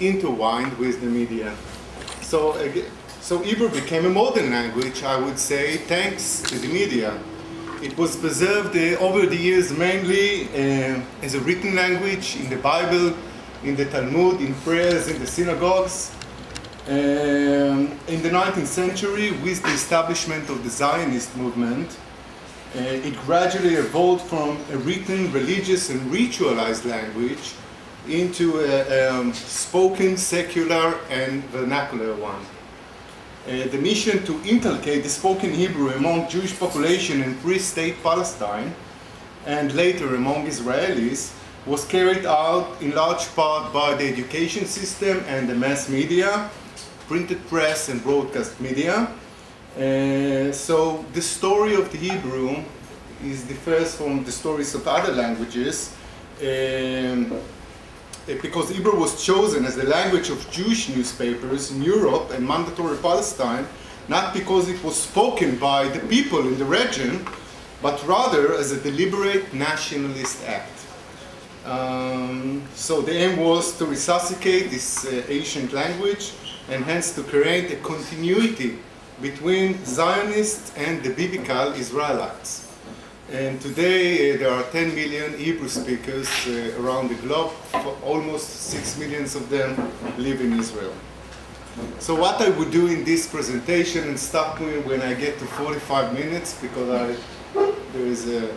intertwined with the media. So Hebrew became a modern language, I would say, thanks to the media. It was preserved over the years mainly as a written language in the Bible, in the Talmud, in prayers, in the synagogues. In the 19th century, with the establishment of the Zionist movement, it gradually evolved from a written, religious, and ritualized language into a spoken, secular, and vernacular one. The mission to inculcate the spoken Hebrew among Jewish population in pre-state Palestine, and later among Israelis, was carried out in large part by the education system and the mass media, printed press and broadcast media. So the story of the Hebrew is differs from the stories of other languages because Hebrew was chosen as the language of Jewish newspapers in Europe and mandatory Palestine, not because it was spoken by the people in the region, but rather as a deliberate nationalist act. So the aim was to resuscitate this ancient language and hence to create a continuity between Zionists and the biblical Israelites. And today there are 10 million Hebrew speakers around the globe. Almost 6 million of them live in Israel. So what I would do in this presentation, and stop me when I get to 45 minutes, because there is a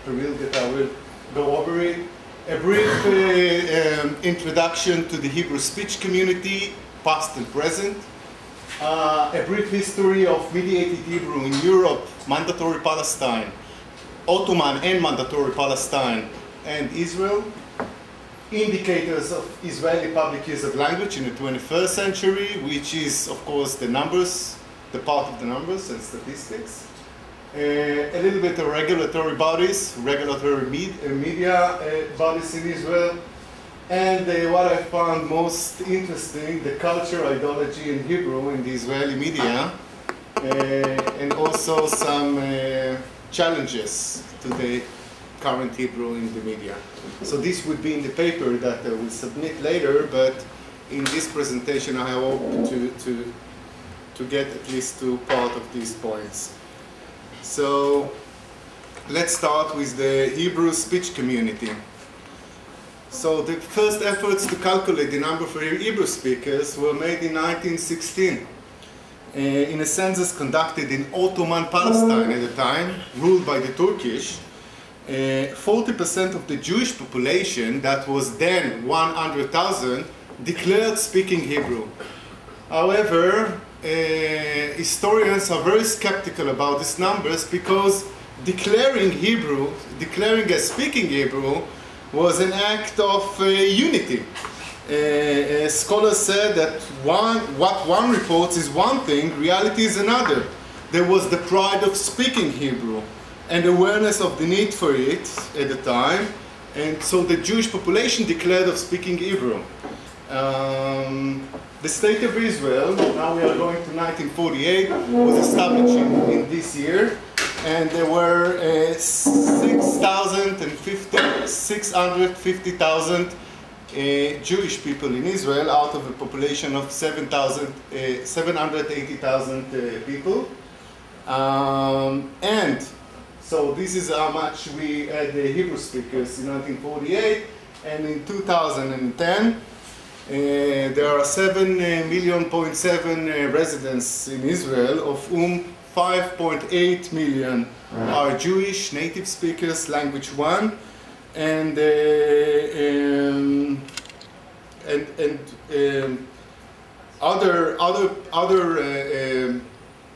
rule that I will go over it. A brief introduction to the Hebrew speech community, past and present. A brief history of mediated Hebrew in Europe, mandatory Palestine, Ottoman and mandatory Palestine, and Israel. Indicators of Israeli public use of language in the 21st century, which is, of course, the numbers, the part of the numbers and statistics. A little bit of regulatory bodies, regulatory media bodies in Israel. And what I found most interesting, the culture, ideology in Hebrew in the Israeli media, and also some challenges to the current Hebrew in the media. So this would be in the paper that I will submit later, but in this presentation I hope to get at least to part of these points. So let's start with the Hebrew speech community. So the first efforts to calculate the number for Hebrew speakers were made in 1916 in a census conducted in Ottoman Palestine at the time, ruled by the Turkish. 40% of the Jewish population, that was then 100,000, declared speaking Hebrew. However, historians are very skeptical about these numbers because declaring as speaking Hebrew was an act of unity. Scholars said that what one reports is one thing, reality is another. There was the pride of speaking Hebrew and awareness of the need for it at the time, and so the Jewish population declared of speaking Hebrew. The State of Israel, now we are going to 1948, was established in this year, and there were 650,000 Jewish people in Israel out of a population of 780,000 people. And so this is how much we had the Hebrew speakers in 1948, and in 2010 there are 7.7 million residents in Israel, of whom 5.8 million are Jewish native speakers, language 1, and other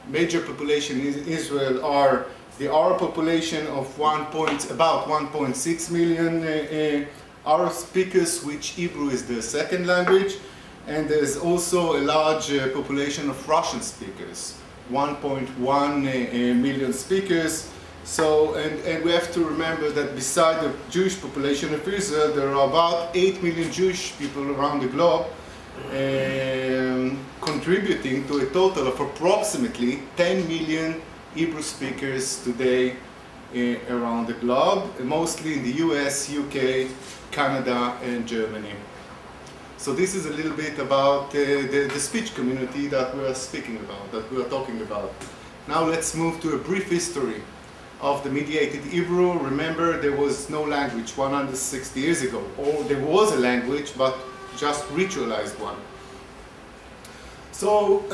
major population in Israel are the Arab population of about 1.6 million Arab speakers, which Hebrew is their second language, and there's also a large population of Russian speakers, 1.1 million speakers. So, and we have to remember that beside the Jewish population of Israel, there are about 8 million Jewish people around the globe, contributing to a total of approximately 10 million Hebrew speakers today around the globe, mostly in the US, UK, Canada, and Germany. So this is a little bit about the speech community that we are speaking about, that we are talking about. Now let's move to a brief history of the mediated Hebrew. Remember, there was no language 160 years ago, or there was a language, but just ritualized one. So,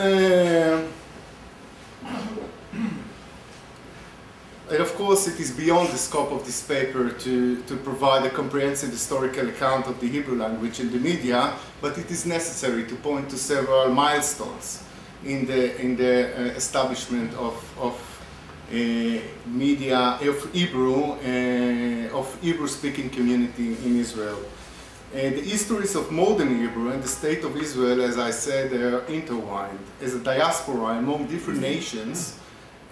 and of course, it is beyond the scope of this paper to provide a comprehensive historical account of the Hebrew language in the media, but it is necessary to point to several milestones in the establishment of media of Hebrew-speaking community in Israel. The histories of modern Hebrew and the state of Israel, as I said, are intertwined. As a diaspora among different nations,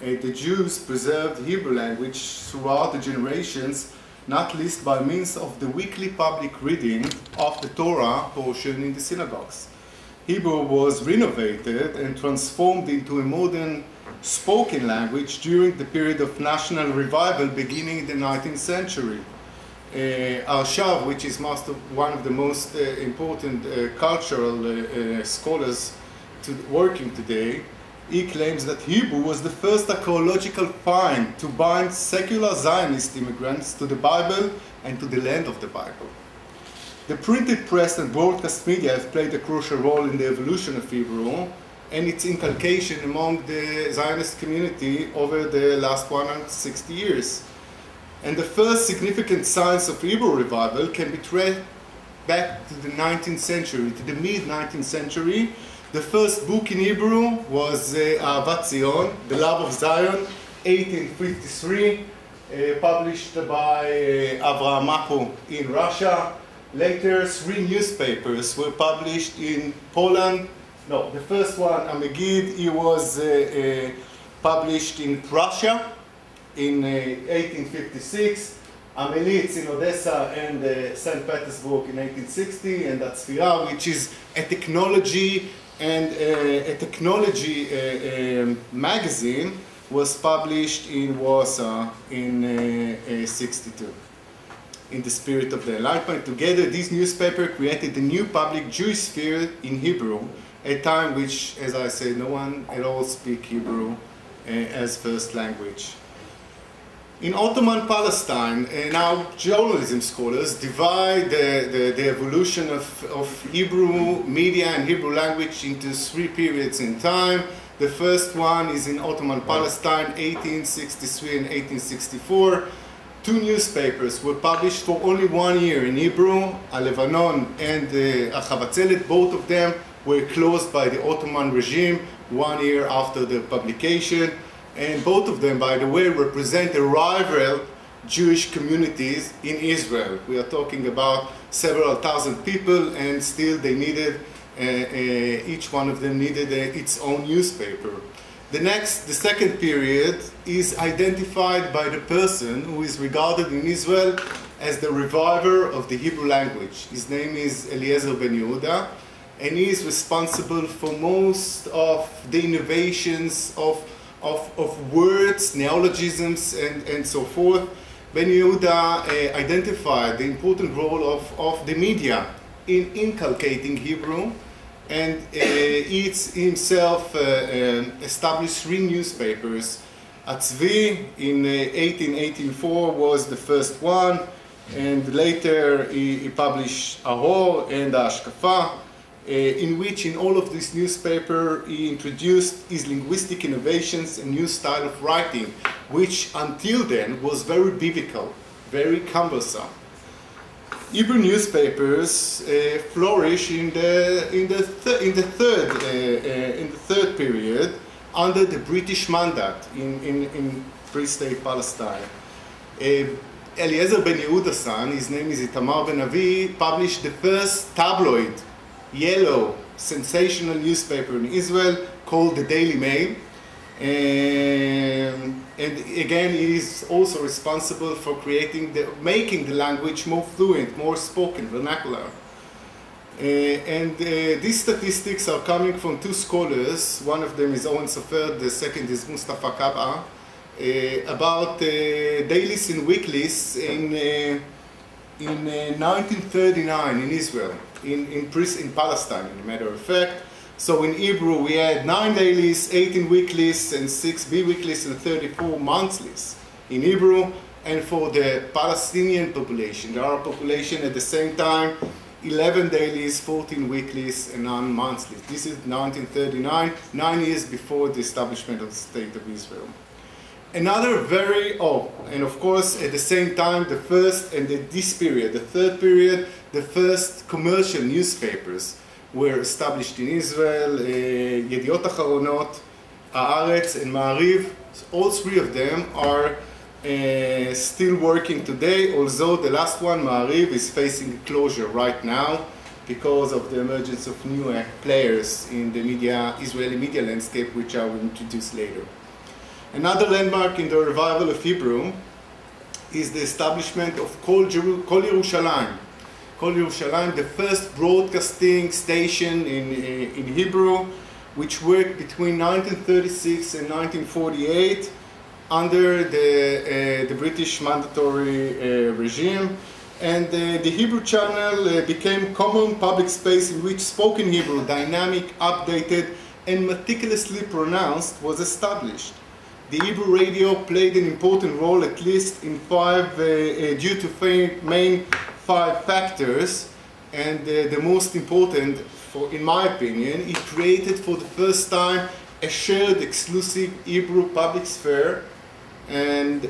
the Jews preserved Hebrew language throughout the generations, not least by means of the weekly public reading of the Torah portion in the synagogues. Hebrew was renovated and transformed into a modern spoken language during the period of national revival beginning in the 19th century. Arshav, which is one of the most important cultural scholars working today, he claims that Hebrew was the first archaeological find to bind secular Zionist immigrants to the Bible and to the land of the Bible. The printed press and broadcast media have played a crucial role in the evolution of Hebrew and its inculcation among the Zionist community over the last 160 years. And the first significant signs of Hebrew revival can be traced back to the 19th century, to the mid-19th century. The first book in Hebrew was Ahavat Zion, The Love of Zion, 1853, published by Avraham Mako in Russia. Later, 3 newspapers were published in Poland. No, the first one, Amegid, he was published in Prussia in 1856. Amelitz in Odessa and St. Petersburg in 1860, and Atzfira, which is a technology magazine, was published in Warsaw in 62. In the spirit of the Enlightenment, together these newspapers created a new public Jewish sphere in Hebrew, a time which, as I said, no one at all speak Hebrew as first language. In Ottoman Palestine, now journalism scholars divide the evolution of Hebrew media and Hebrew language into 3 periods in time. The first one is in Ottoman Palestine, 1863 and 1864. 2 newspapers were published for only 1 year in Hebrew, Lebanon and Achavatzelet. Both of them were closed by the Ottoman regime 1 year after the publication. And both of them, by the way, represent a rival Jewish communities in Israel. We are talking about several thousand people, and still they needed, each one of them needed its own newspaper. The second period is identified by the person who is regarded in Israel as the reviver of the Hebrew language. His name is Eliezer ben Yehuda, and he is responsible for most of the innovations of words, neologisms, and so forth. Ben Yehuda identified the important role of the media in inculcating Hebrew, and he himself established 3 newspapers. Atzvi in 1884 was the first one, and later he published Ahor and Hashkafa, in which in all of this newspaper he introduced his linguistic innovations and new style of writing, which until then was very biblical, very cumbersome. Hebrew newspapers flourish in the third period under the British mandate in Free State Palestine. Eliezer ben Yehuda's son, his name is Itamar ben Avi, published the first tabloid, yellow, sensational newspaper in Israel called the Daily Mail. And again, he is also responsible for making the language more fluent, more spoken, vernacular. These statistics are coming from 2 scholars. One of them is Owen Sofer, the second is Mustafa Kaba, about dailies and weeklies in 1939 in Israel. in Palestine, in a matter of fact. So in Hebrew we had 9 dailies, 18 weeklies, and 6 bi-weeklies, and 34 monthlies in Hebrew. And for the Palestinian population, the Arab population at the same time, 11 dailies, 14 weeklies, and 9 monthlies. This is 1939, 9 years before the establishment of the State of Israel. Another and of course at the same time, the first and this period, the third period, the first commercial newspapers were established in Israel, Yediot Acharonot, Haaretz, and Ma'ariv. So all 3 of them are still working today, although the last one, Ma'ariv, is facing closure right now because of the emergence of new players in the Israeli media landscape, which I will introduce later. Another landmark in the revival of Hebrew is the establishment of Kol Yerushalayim. Kol Yerushalayim, the first broadcasting station in Hebrew, which worked between 1936 and 1948 under the British mandatory regime. And the Hebrew channel became common public space in which spoken Hebrew, dynamic, updated, and meticulously pronounced, was established. The Hebrew radio played an important role, at least in due to main 5 factors, and the most important, in my opinion, it created for the first time a shared exclusive Hebrew public sphere, and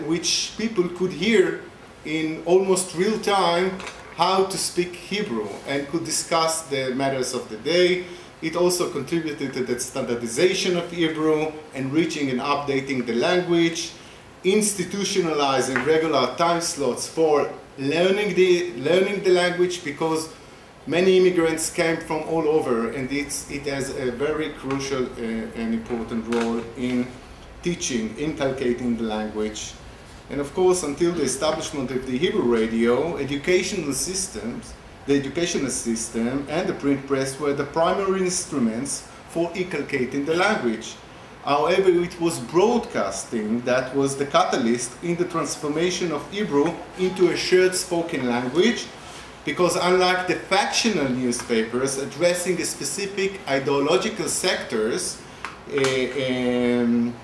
which people could hear in almost real time how to speak Hebrew and could discuss the matters of the day. It also contributed to the standardization of Hebrew, enriching and updating the language, institutionalizing regular time slots for learning the language, because many immigrants came from all over, and it has a very crucial and important role in teaching, inculcating the language. And of course, until the establishment of the Hebrew radio, the educational system and the print press were the primary instruments for inculcating the language. However, it was broadcasting that was the catalyst in the transformation of Hebrew into a shared spoken language, because unlike the factional newspapers addressing specific ideological sectors,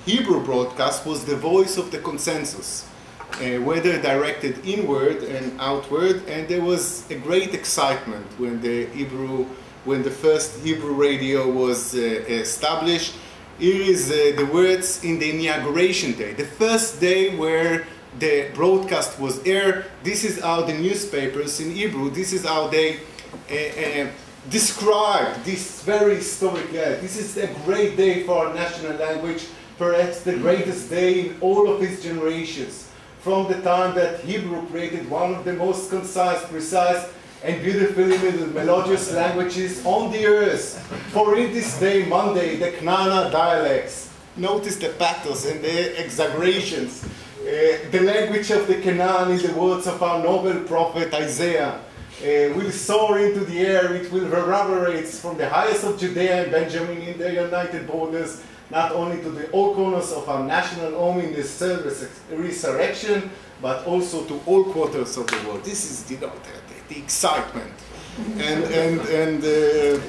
Hebrew broadcast was the voice of the consensus, whether directed inward and outward, and there was a great excitement when the first Hebrew radio was established. Here is the words in the inauguration day, the first day where the broadcast was aired. This is how the newspapers in Hebrew, this is how they described this very historic day. This is a great day for our national language, perhaps the greatest day in all of its generations, from the time that Hebrew created one of the most concise, precise, and beautifully melodious languages on the earth. For in this day, Monday, the Knana dialects, notice the pathos and the exaggerations, the language of the Canaan, in the words of our noble prophet Isaiah, will soar into the air, it will reverberate from the highest of Judea and Benjamin in the united borders, not only to the all corners of our national home in the third resurrection, but also to all quarters of the world. This is the excitement and the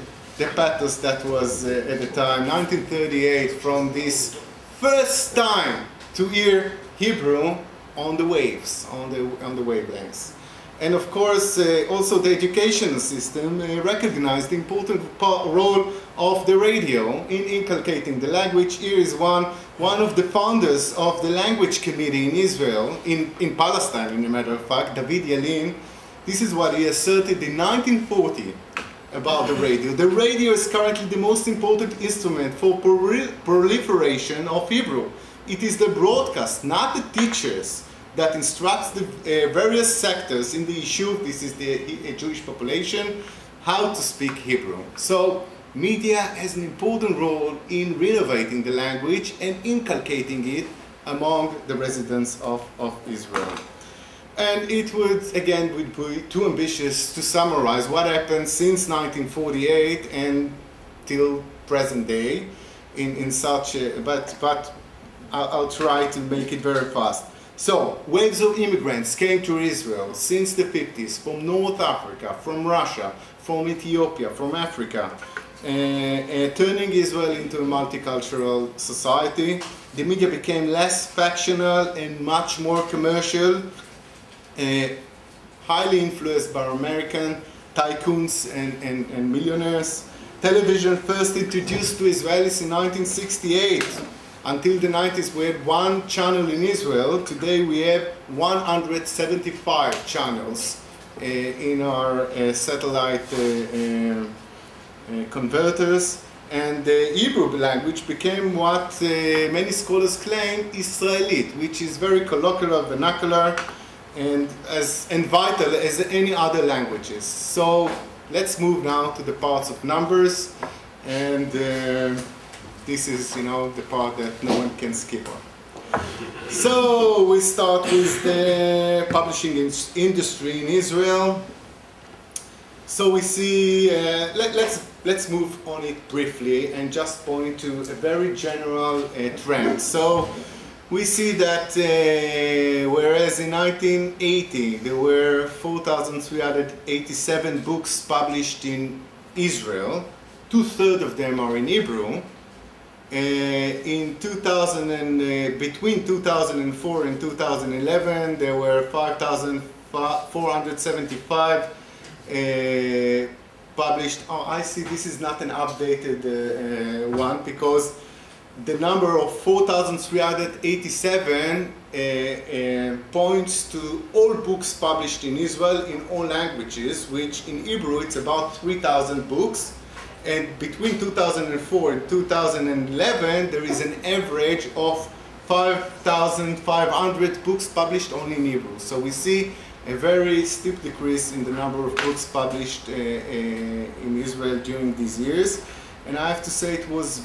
pathos that was at the time, 1938, from this first time to hear Hebrew on the waves, on the wavelengths. And of course, also the educational system recognized the important role of the radio in inculcating the language. Here is one of the founders of the language committee in Israel, in Palestine, in a matter of fact, David Yalin. This is what he asserted in 1940 about the radio. The radio is currently the most important instrument for proliferation of Hebrew. It is the broadcast, not the teachers, that instructs the various sectors in the issue, this is the Jewish population, how to speak Hebrew. So media has an important role in renovating the language and inculcating it among the residents of Israel. And it would be too ambitious to summarize what happened since 1948 and till present day in such a, but I'll try to make it very fast. So, waves of immigrants came to Israel since the 50s from North Africa, from Russia, from Ethiopia, from Africa, turning Israel into a multicultural society. The media became less factional and much more commercial, highly influenced by American tycoons and millionaires. Television first introduced to Israelis in 1968. Until the 90s we had one channel in Israel. Today we have 175 channels in our satellite converters. And the Hebrew language became what many scholars claim Israelite, which is very colloquial, vernacular, and vital as any other languages. So let's move now to the parts of numbers, and this is, the part that no one can skip on. So we start with the publishing industry in Israel. So we see, let's move on it briefly and just point to a very general trend. So we see that whereas in 1980 there were 4,387 books published in Israel, 2/3 of them are in Hebrew. In 2000 between 2004 and 2011 there were 5,475 published. Oh, I see this is not an updated one, because the number of 4,387 points to all books published in Israel in all languages, which in Hebrew it's about 3,000 books. And between 2004 and 2011 there is an average of 5,500 books published only in Hebrew. So we see a very steep decrease in the number of books published in Israel during these years. And I have to say it was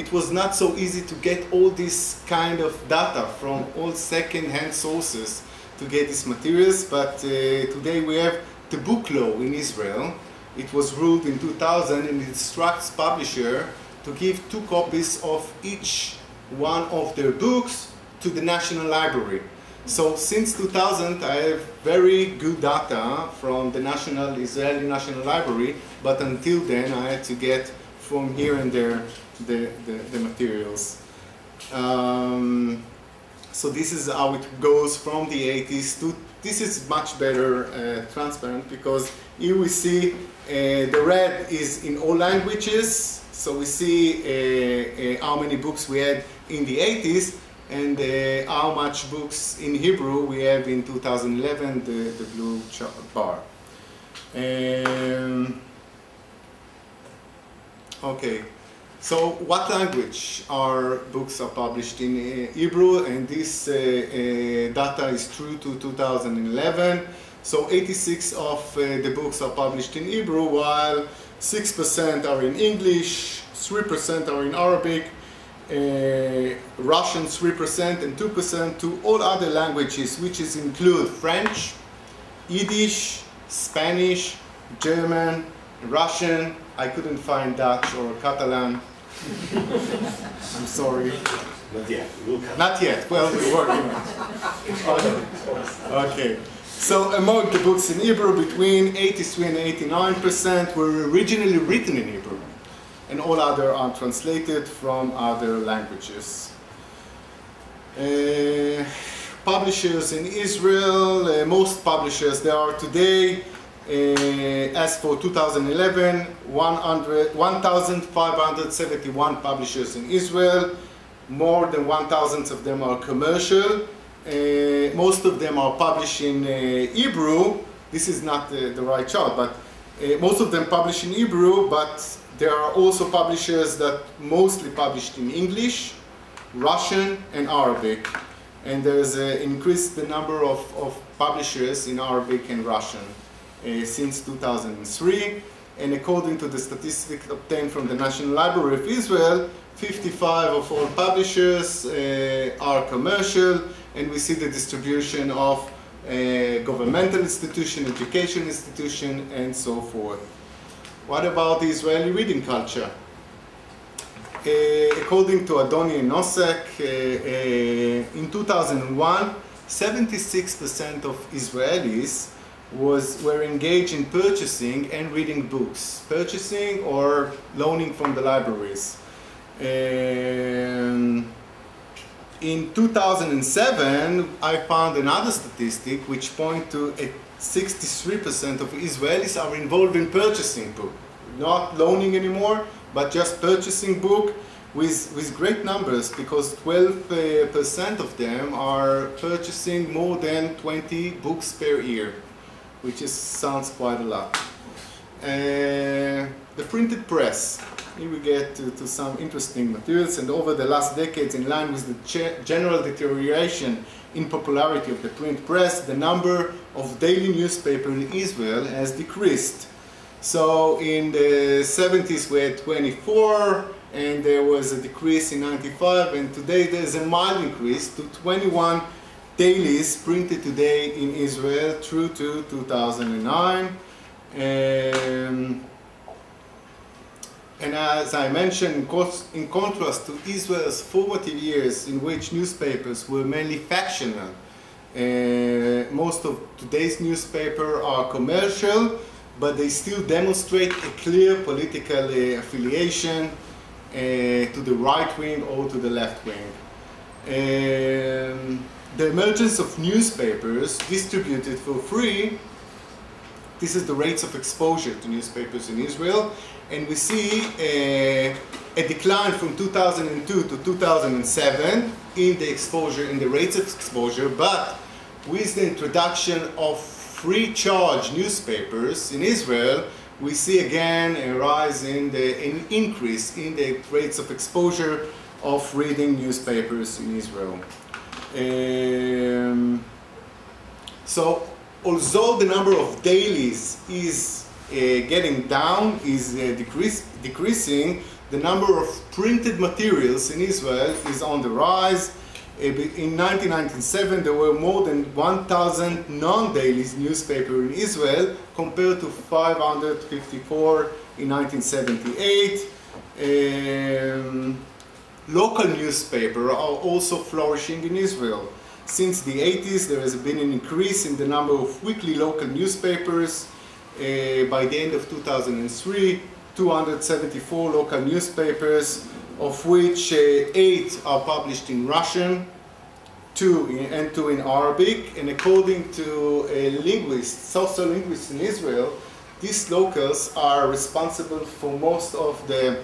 it was not so easy to get all this kind of data from all second-hand sources to get these materials, but today we have the book law in Israel. It was ruled in 2000 and it instructs publisher to give 2 copies of each one of their books to the National Library. So since 2000 I have very good data from the Israeli National Library, but until then I had to get from here and there the materials. So this is how it goes from the 80s to, this is much better transparent, because here we see the red is in all languages, so we see how many books we had in the 80s, and how much books in Hebrew we have in 2011, the blue bar. Okay, so what language books are published in Hebrew? And this data is true to 2011. So 86 of the books are published in Hebrew, while 6% are in English, 3% are in Arabic, Russian 3%, and 2% to all other languages, which include French, Yiddish, Spanish, German, Russian. I couldn't find Dutch or Catalan. I'm sorry. Not yet. We'll come. Not yet. Well, we're working on it. Okay. So among the books in Hebrew, between 83 and 89% were originally written in Hebrew, and all other are translated from other languages. Publishers in Israel, most publishers, there are today, as for 2011, 1,571 publishers in Israel. More than 1,000 of them are commercial. Most of them are published in Hebrew. This is not the right chart, but most of them publish in Hebrew, but there are also publishers that mostly published in English, Russian, and Arabic. And there's increased the number of publishers in Arabic and Russian since 2003. And according to the statistics obtained from the National Library of Israel, 55 of all publishers are commercial, and we see the distribution of governmental institution, education institution, and so forth. What about the Israeli reading culture? According to Adoni and Nosek, in 2001, 76% of Israelis were engaged in purchasing and reading books, purchasing or loaning from the libraries. In 2007, I found another statistic which points to 63% of Israelis are involved in purchasing book, not loaning anymore, but just purchasing book with great numbers, because 12% of them are purchasing more than 20 books per year, which sounds quite a lot. The printed press. Here we get to some interesting materials, and over the last decades, in line with the general deterioration in popularity of the print press, the number of daily newspapers in Israel has decreased. So in the 70s we had 24, and there was a decrease in 95, and today there's a mild increase to 21 dailies printed today in Israel through to 2009. And as I mentioned, in contrast to Israel's formative years in which newspapers were mainly factional, most of today's newspapers are commercial, but they still demonstrate a clear political affiliation to the right wing or to the left wing. The emergence of newspapers distributed for free, this is the rates of exposure to newspapers in Israel, and we see a decline from 2002 to 2007 in the exposure, in the rates of exposure, but with the introduction of free charge newspapers in Israel, we see again a rise in an increase in the rates of exposure of reading newspapers in Israel. So although the number of dailies is getting down, is decreasing, the number of printed materials in Israel is on the rise. In 1997, there were more than 1,000 non-dailies newspapers in Israel compared to 554 in 1978. Local newspapers are also flourishing in Israel. Since the 80s, there has been an increase in the number of weekly local newspapers. By the end of 2003, 274 local newspapers, of which 8 are published in Russian, 2 in Arabic, and according to sociolinguists in Israel, these locals are responsible for most of the,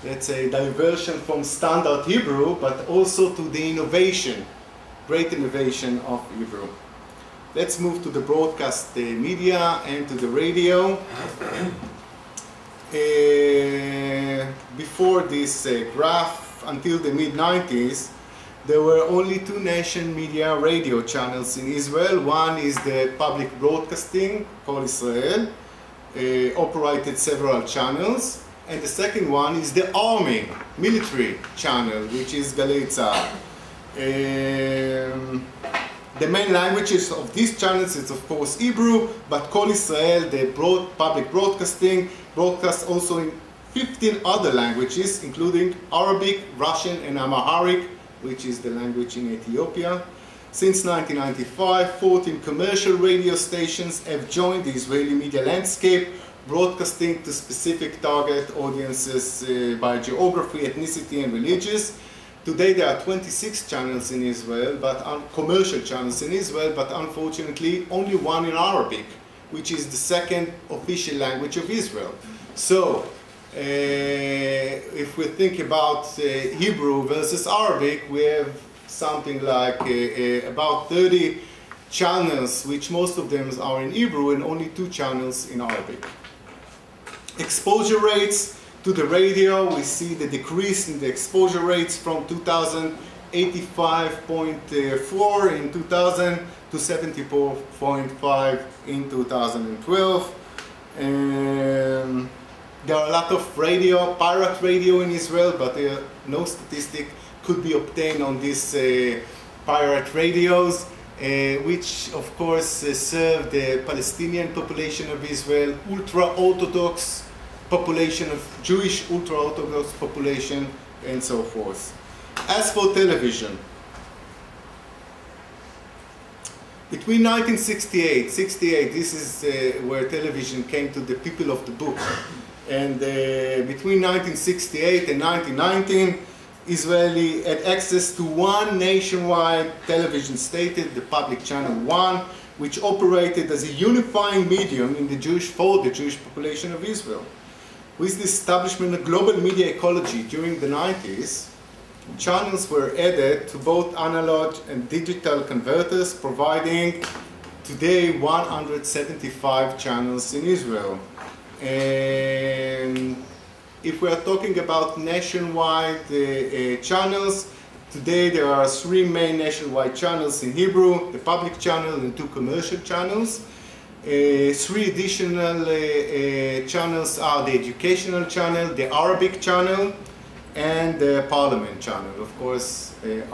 let's say, diversion from standard Hebrew, but also to the innovation, great innovation of Hebrew. Let's move to the broadcast media and to the radio. Before this graph, until the mid-90s, there were only 2 nation media radio channels in Israel. One is the public broadcasting, Kol Israel, operated several channels. And the second one is the army, military channel, which is Galei Tzahal. The main languages of these channels is of course Hebrew, but Kol Israel, the public broadcasting, broadcasts also in 15 other languages, including Arabic, Russian, and Amharic, which is the language in Ethiopia. Since 1995, 14 commercial radio stations have joined the Israeli media landscape, broadcasting to specific target audiences by geography, ethnicity, and religious. Today there are 26 channels in Israel, commercial channels in Israel, but unfortunately only 1 in Arabic, which is the second official language of Israel. So, if we think about Hebrew versus Arabic, we have something like about 30 channels, which most of them are in Hebrew, and only 2 channels in Arabic. Exposure rates to the radio, we see the decrease in the exposure rates from 85.4 in 2000 to 74.5 in 2012. There are a lot of pirate radio in Israel, but no statistic could be obtained on these pirate radios, which of course serve the Palestinian population of Israel, ultra-Orthodox population of Jewish ultra-Orthodox population, and so forth. As for television, between 1968, this is where television came to the people of the book, and between 1968 and 1919, Israeli had access to one nationwide television station, the public channel 1, which operated as a unifying medium in for the Jewish population of Israel. With the establishment of global media ecology during the 90s, channels were added to both analog and digital converters, providing today 175 channels in Israel. And if we are talking about nationwide channels, today there are 3 main nationwide channels in Hebrew, the public channel and 2 commercial channels. 3 additional channels are the educational channel, the Arabic channel, and the Parliament channel. Of course,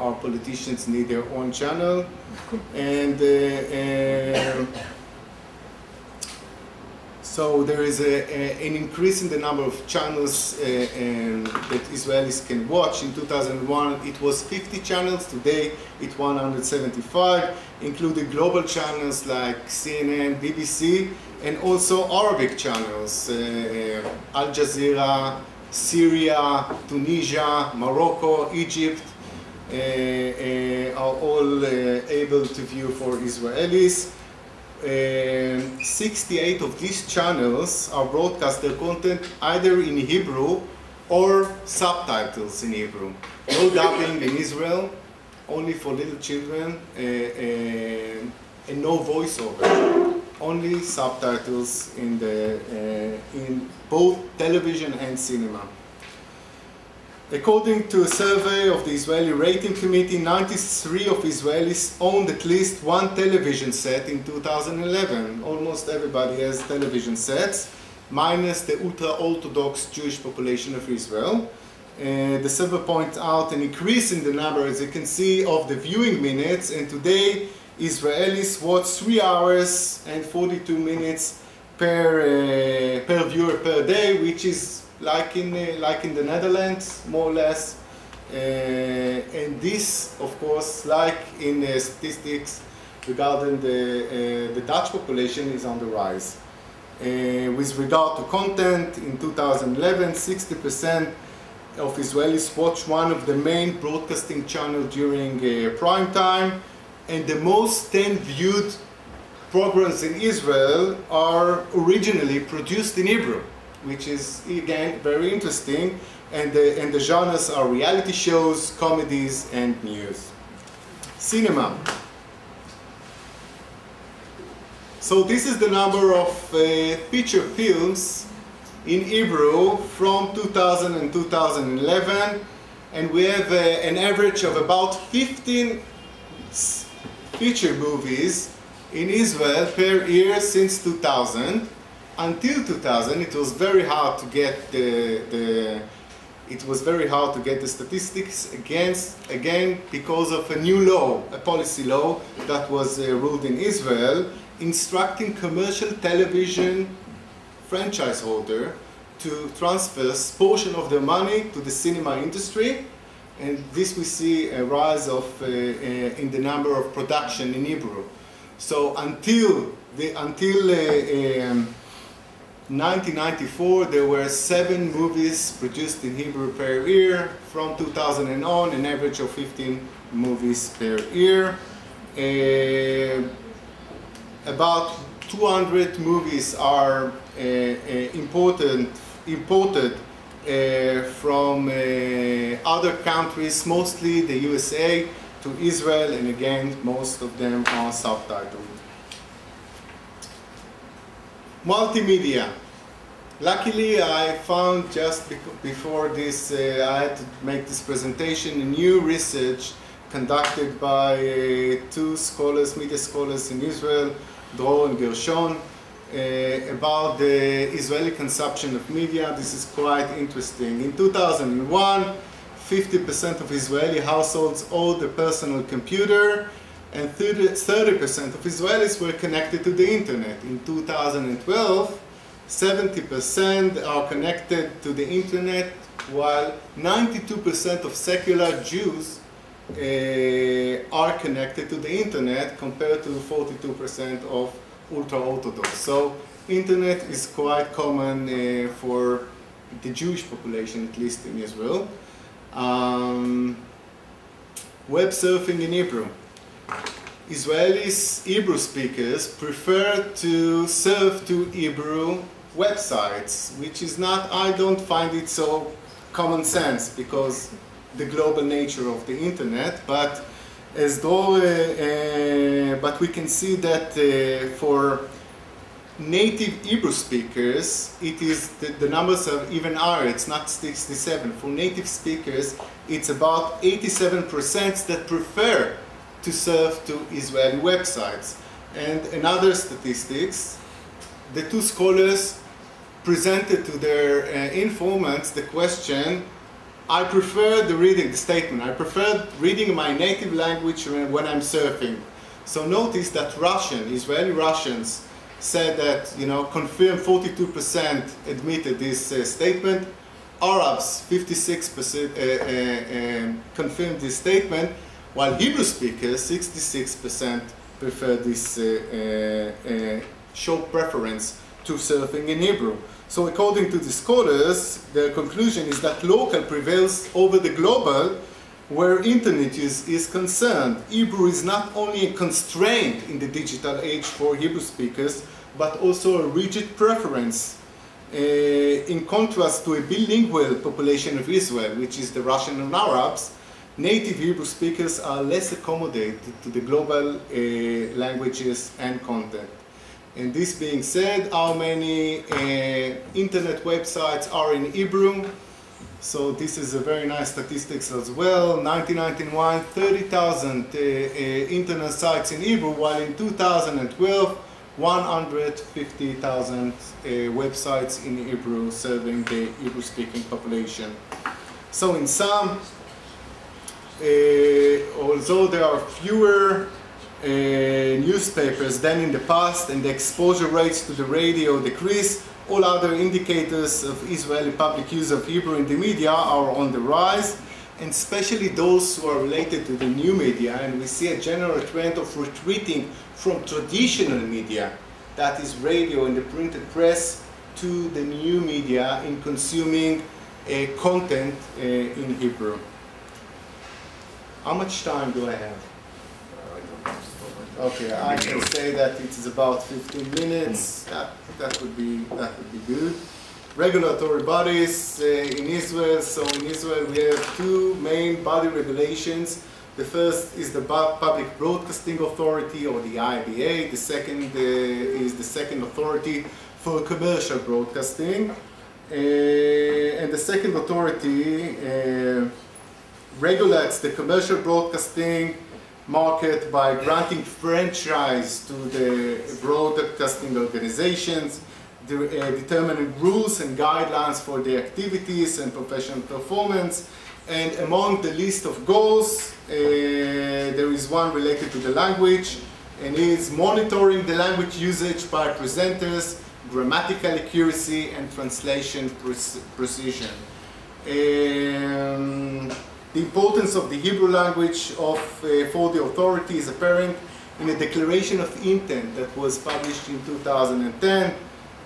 our politicians need their own channel. And so there is an increase in the number of channels that Israelis can watch. In 2001, it was 50 channels. Today, it's 175, including global channels like CNN, BBC, and also Arabic channels, Al Jazeera, Syria, Tunisia, Morocco, Egypt, are all able to view for Israelis. 68 of these channels are broadcast their content either in Hebrew or subtitles in Hebrew. No dubbing in Israel, only for little children, and no voiceover. Only subtitles in both television and cinema. According to a survey of the Israeli Rating Committee, 93 of Israelis owned at least one television set in 2011. Almost everybody has television sets, minus the ultra-Orthodox Jewish population of Israel. The survey points out an increase in the number, as you can see, of the viewing minutes, and today Israelis watch 3 hours and 42 minutes per viewer per day, which is like in the Netherlands, more or less. And this, of course, like in statistics regarding the Dutch population, is on the rise. With regard to content, in 2011, 60% of Israelis watch one of the main broadcasting channels during prime time, and the most 10 viewed programs in Israel are originally produced in Hebrew, which is, again, very interesting. And the genres are reality shows, comedies, and news. Cinema. So this is the number of feature films in Hebrew from 2000 and 2011, and we have an average of about 15 feature movies in Israel per year since 2000. Until 2000, it was very hard to get the statistics again because of a new law, a policy law that was ruled in Israel, instructing commercial television franchise holder to transfer a portion of their money to the cinema industry, and this we see a rise of in the number of production in Hebrew. So until 1994, there were 7 movies produced in Hebrew per year. From 2000 on, an average of 15 movies per year. About 200 movies are imported from other countries, mostly the USA, to Israel, and again, most of them are subtitled. Multimedia. Luckily, I found just before this, I had to make this presentation, a new research conducted by 2 scholars, media scholars in Israel, Dror and Gershon, about the Israeli consumption of media. This is quite interesting. In 2001, 50% of Israeli households owned a personal computer, and 30% of Israelis were connected to the internet. In 2012, 70% are connected to the internet, while 92% of secular Jews are connected to the internet compared to 42% of ultra-Orthodox. So internet is quite common for the Jewish population, at least in Israel. Web surfing in Hebrew. Israelis Hebrew speakers prefer to surf to Hebrew websites, which is not, I don't find it so common sense because the global nature of the internet, but as though, but we can see that for native Hebrew speakers, it is the numbers are even higher. It's not 67. For native speakers, it's about 87% that prefer to surf to Israeli websites. And another statistics, the two scholars presented to their informants the question, I prefer the statement, I prefer reading my native language when I'm surfing. So notice that Israeli Russians said that, confirmed 42% admitted this statement. Arabs, 56% confirmed this statement, while Hebrew speakers, 66% prefer this, show preference to surfing in Hebrew. So according to the scholars, their conclusion is that local prevails over the global where internet is concerned. Hebrew is not only a constraint in the digital age for Hebrew speakers, but also a rigid preference in contrast to a bilingual population of Israel, which is the Russian and Arabs. Native Hebrew speakers are less accommodated to the global languages and content. And this being said, how many internet websites are in Hebrew? So this is a very nice statistics as well. 1991, 30,000 internet sites in Hebrew, while in 2012, 150,000 websites in Hebrew serving the Hebrew-speaking population. So in sum, although there are fewer newspapers than in the past and the exposure rates to the radio decrease, all other indicators of Israeli public use of Hebrew in the media are on the rise, and especially those who are related to the new media, and we see a general trend of retreating from traditional media, that is radio and the printed press, to the new media in consuming content in Hebrew. How much time do I have? Okay, I can say that it is about 15 minutes. That would be good. Regulatory bodies in Israel. So in Israel we have two main body regulations. The first is the Public Broadcasting Authority, or the IBA. The second is the second authority for commercial broadcasting. And the second authority regulates the commercial broadcasting market by granting franchise to the broadcasting organizations, determining rules and guidelines for the activities and professional performance. And among the list of goals, there is one related to the language, and is monitoring the language usage by presenters, grammatical accuracy, and translation precision. The importance of the Hebrew language for the authority is apparent in a declaration of intent that was published in 2010.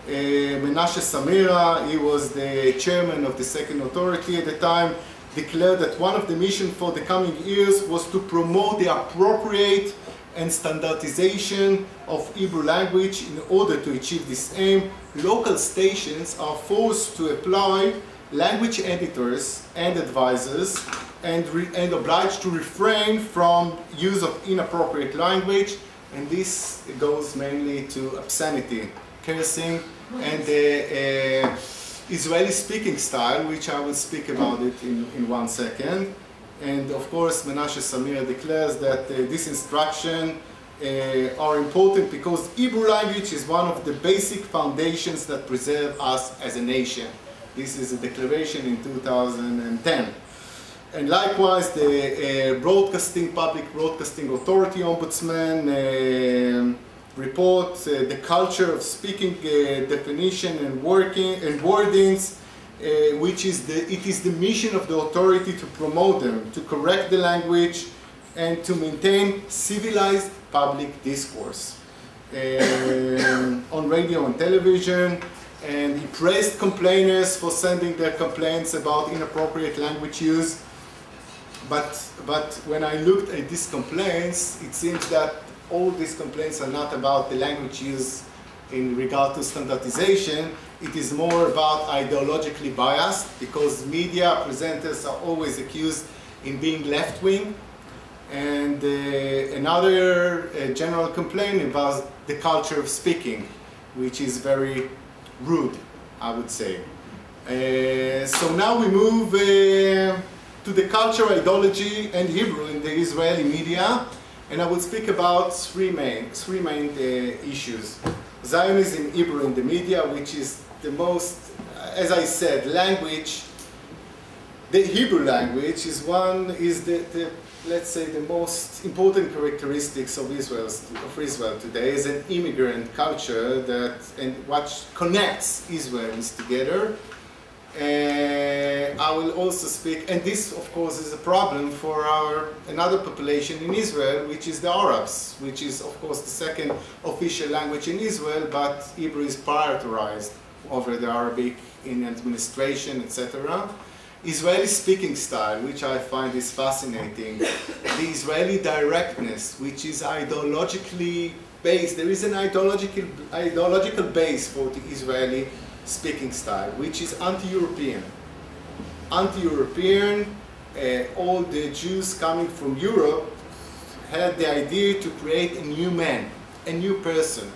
Menashe Samira, he was the chairman of the second authority at the time, declared that one of the missions for the coming years was to promote the appropriate and standardization of Hebrew language. In order to achieve this aim, local stations are forced to apply language editors and advisors and obliged to refrain from use of inappropriate language, and this goes mainly to obscenity, cursing, and the Israeli speaking style, which I will speak about it in 1 second. And of course, Menashe Samira declares that this instruction are important because Hebrew language is one of the basic foundations that preserve us as a nation. This is a declaration in 2010. And likewise, the Public Broadcasting Authority Ombudsman report the culture of speaking definition and working and wordings, which is it is the mission of the authority to promote them, to correct the language, and to maintain civilized public discourse on radio and television. And he praised complainers for sending their complaints about inappropriate language use. But when I looked at these complaints, it seems that all these complaints are not about the language use in regard to standardization. It is more about ideologically biased, because media presenters are always accused in being left-wing. And another general complaint about the culture of speaking, which is very rude, I would say. So now we move to the culture, ideology, and Hebrew in the Israeli media, and I will speak about three main issues. Zionism, Hebrew in the media, which is the most, as I said, language. The Hebrew language is let's say, the most important characteristics of Israel today is an immigrant culture and what connects Israelis together. I will also speak, and this of course is a problem for another population in Israel, which is the Arabs, which is of course the second official language in Israel, but Hebrew is prioritized over the Arabic in administration, etc. Israeli speaking style, which I find is fascinating. The Israeli directness, which is ideologically based. There is an ideological base for the Israeli speaking style, which is anti-European. Anti-European, all the Jews coming from Europe had the idea to create a new man, a new person.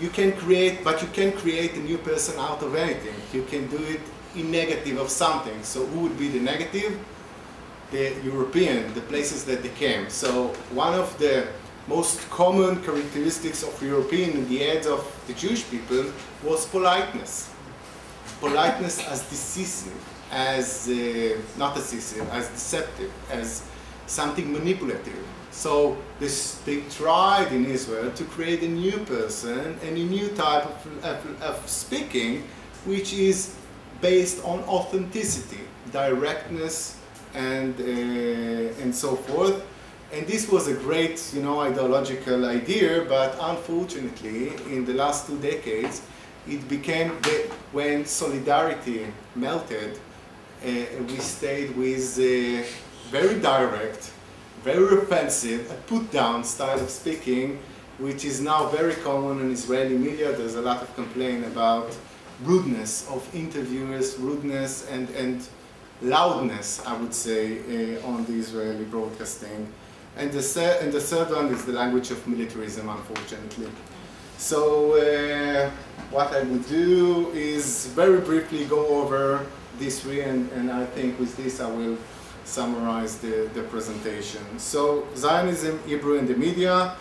You can create, but you can create a new person out of anything. You can do it in negative of something. So who would be the negative? The European, the places that they came. So one of the most common characteristics of European in the heads of the Jewish people was politeness. Politeness as decisive, as not decisive, as deceptive, as something manipulative. So they tried in Israel to create a new person and a new type of speaking, which is based on authenticity, directness, and so forth. And this was a great, ideological idea, but unfortunately, in the last 2 decades, it became when solidarity melted, we stayed with a very direct, very offensive, a put-down style of speaking, which is now very common in Israeli media. There's a lot of complaint about rudeness of interviewers, rudeness and loudness, I would say, on the Israeli broadcasting. And the third one is the language of militarism, unfortunately. So what I would do is very briefly go over these three, and I think with this I will summarize the presentation. So Zionism, Hebrew, and the media.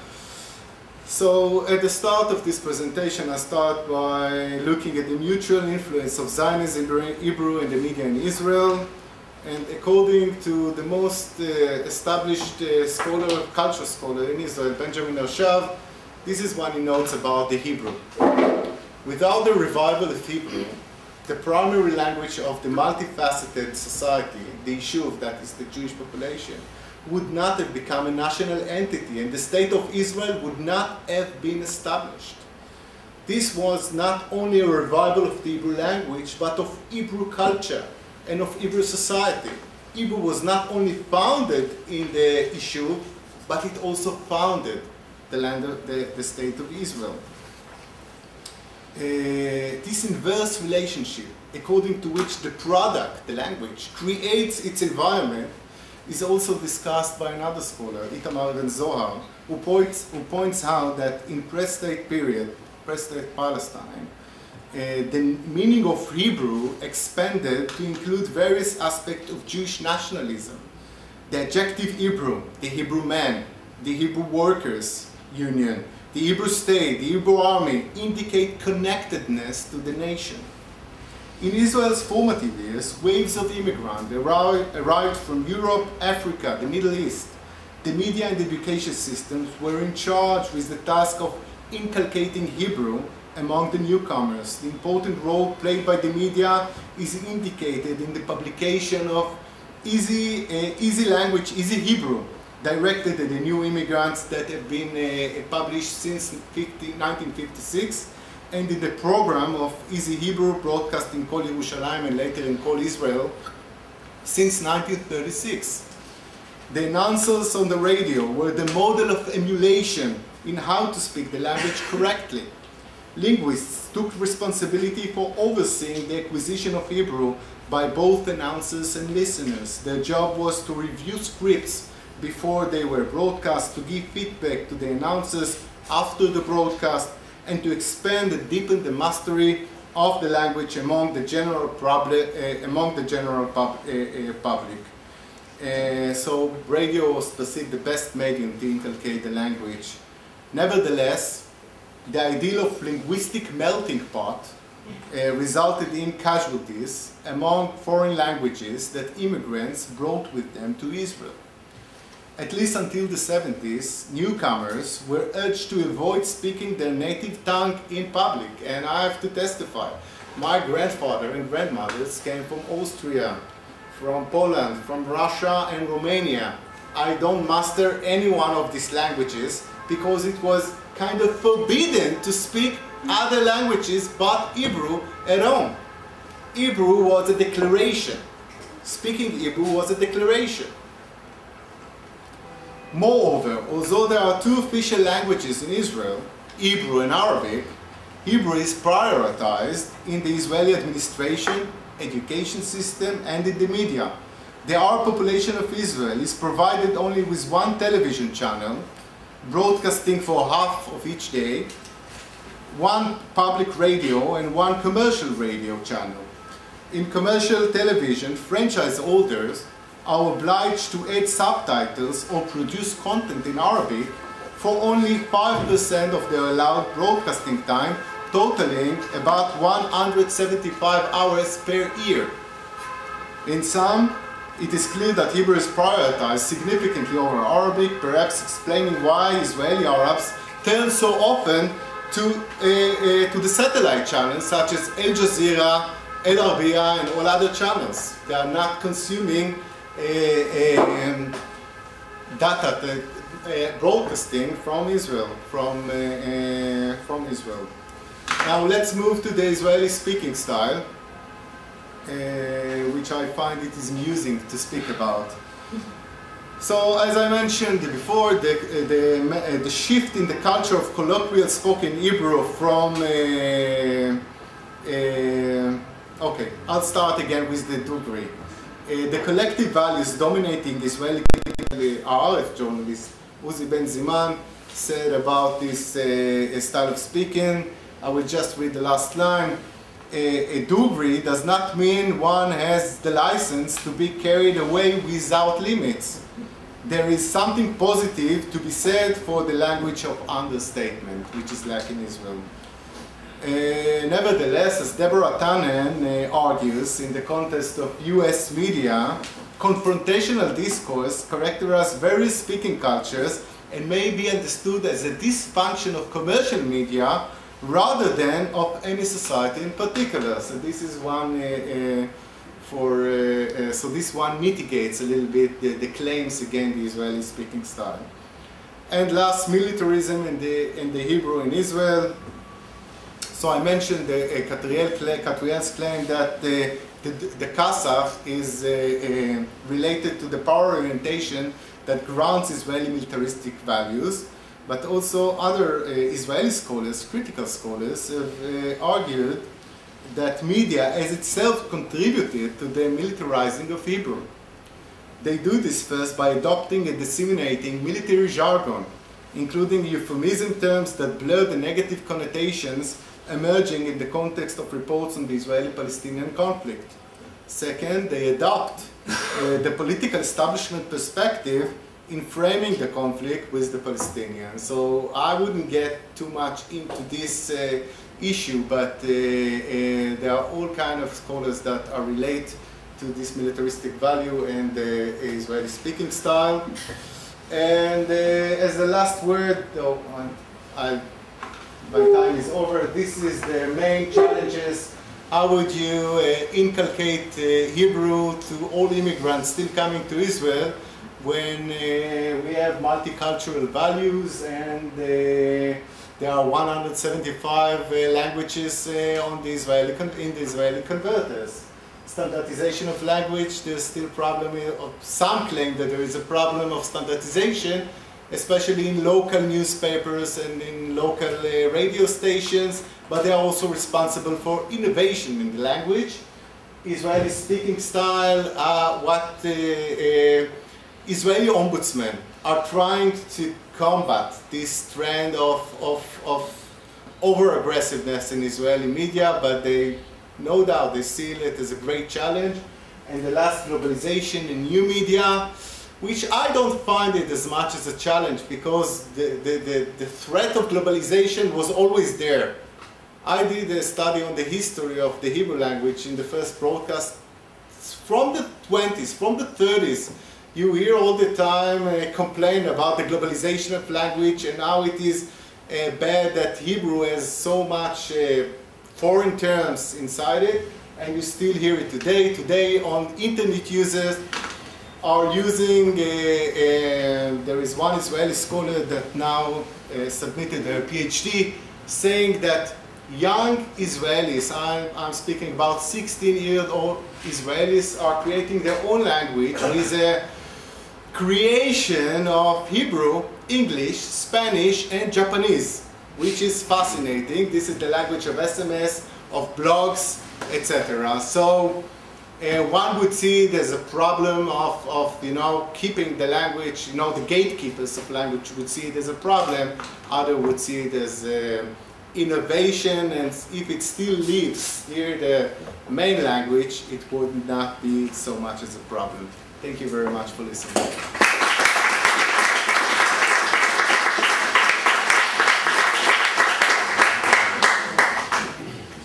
So at the start of this presentation, I start by looking at the mutual influence of Zionism, Hebrew, and the media in Israel. And according to the most established culture scholar in Israel, Benjamin Ershav, this is what he notes about the Hebrew. Without the revival of Hebrew, the primary language of the multifaceted society, the Yishuv, that is the Jewish population, would not have become a national entity, and the state of Israel would not have been established. This was not only a revival of the Hebrew language, but of Hebrew culture and of Hebrew society. Hebrew was not only founded in the Yishuv, but it also founded the land of the state of Israel. This inverse relationship, according to which the product, the language, creates its environment, is also discussed by another scholar, Itamar Ben Zohar, who points out that in pre-state period, pre-state Palestine, the meaning of Hebrew expanded to include various aspects of Jewish nationalism. The adjective Hebrew, the Hebrew man, the Hebrew workers union, the Hebrew state, the Hebrew army indicate connectedness to the nation. In Israel's formative years, waves of immigrants arrived from Europe, Africa, the Middle East. the media and education systems were in charge with the task of inculcating Hebrew among the newcomers. The important role played by the media is indicated in the publication of easy language, easy Hebrew, directed at the new immigrants that have been published since 1956, and in the program of Easy Hebrew broadcast in Kol Yerushalayim and later in Kol Israel since 1936. The announcers on the radio were the model of emulation in how to speak the language correctly. Linguists took responsibility for overseeing the acquisition of Hebrew by both announcers and listeners. Their job was to review scripts before they were broadcast, to give feedback to the announcers after the broadcast, and to expand and deepen the mastery of the language among the general public. So radio was perceived the best medium to inculcate the language. Nevertheless, the ideal of linguistic melting pot resulted in casualties among foreign languages that immigrants brought with them to Israel. At least until the 70s, newcomers were urged to avoid speaking their native tongue in public, and I have to testify. My grandfather and grandmothers came from Austria, from Poland, from Russia and Romania. I don't master any one of these languages because it was kind of forbidden to speak other languages but Hebrew at home. Hebrew was a declaration. Speaking Hebrew was a declaration. Moreover, although there are two official languages in Israel, Hebrew and Arabic, Hebrew is prioritized in the Israeli administration, education system, and in the media. The Arab population of Israel is provided only with one television channel, broadcasting for half of each day, one public radio and one commercial radio channel. In commercial television, franchise holders are obliged to add subtitles or produce content in Arabic for only 5% of their allowed broadcasting time, totaling about 175 hours per year. In sum, it is clear that Hebrew is prioritized significantly over Arabic, perhaps explaining why Israeli Arabs turn so often to the satellite channels such as Al Jazeera, Al Arabiya, and all other channels. They are not consuming data broadcasting from Israel. Now let's move to the Israeli speaking style, which I find it is amusing to speak about. So, as I mentioned before, the shift in the culture of colloquial spoken Hebrew from okay, I'll start again with the Dugri. The collective values dominating Israeli Haaretz journalist Uzi Ben Ziman said about this style of speaking. I will just read the last line. A Dugri does not mean one has the license to be carried away without limits. There is something positive to be said for the language of understatement, which is lacking in Israel. Nevertheless, as Deborah Tannen argues in the context of US media, confrontational discourse characterizes various speaking cultures and may be understood as a dysfunction of commercial media rather than of any society in particular. So this is one so this one mitigates a little bit the claims against the Israeli speaking style. And last, militarism and the Hebrew in Israel. So I mentioned Katriel's claim that the Kasach is related to the power orientation that grounds Israeli militaristic values, but also other Israeli scholars, critical scholars, have argued that media as itself contributed to the militarizing of Hebrew. They do this first by adopting and disseminating military jargon, including euphemism terms that blur the negative connotations emerging in the context of reports on the Israeli-Palestinian conflict. Second, they adopt the political establishment perspective in framing the conflict with the Palestinians. So I wouldn't get too much into this issue, but there are all kinds of scholars that are related to this militaristic value and the Israeli speaking style. And as the last word, though, my time is over, this is the main challenges. How would you inculcate Hebrew to all immigrants still coming to Israel when we have multicultural values and there are 175 languages in the Israeli converters? Standardization of language, there's still problem of, some claim that there is a problem of standardization, especially in local newspapers and in local radio stations, but they are also responsible for innovation in the language. Israeli speaking style, Israeli ombudsmen are trying to combat this trend of over-aggressiveness in Israeli media, but they, no doubt, they see it as a great challenge. And the last, globalization in new media, which I don't find it as much as a challenge because the threat of globalization was always there. I did a study on the history of the Hebrew language in the first broadcast from the 20s, from the 30s. You hear all the time complain about the globalization of language and how it is bad that Hebrew has so much foreign terms inside it, and you still hear it today. Today on internet users are using, there is one Israeli scholar that now submitted her PhD saying that young Israelis, I'm speaking about 16-year-old Israelis, are creating their own language. It is a creation of Hebrew, English, Spanish and Japanese, which is fascinating. This is the language of SMS, of blogs, etc. So one would see there's a problem of keeping the language, the gatekeepers of language would see it as a problem. Others would see it as innovation, and if it still lives near the main language, it would not be so much as a problem. Thank you very much for listening.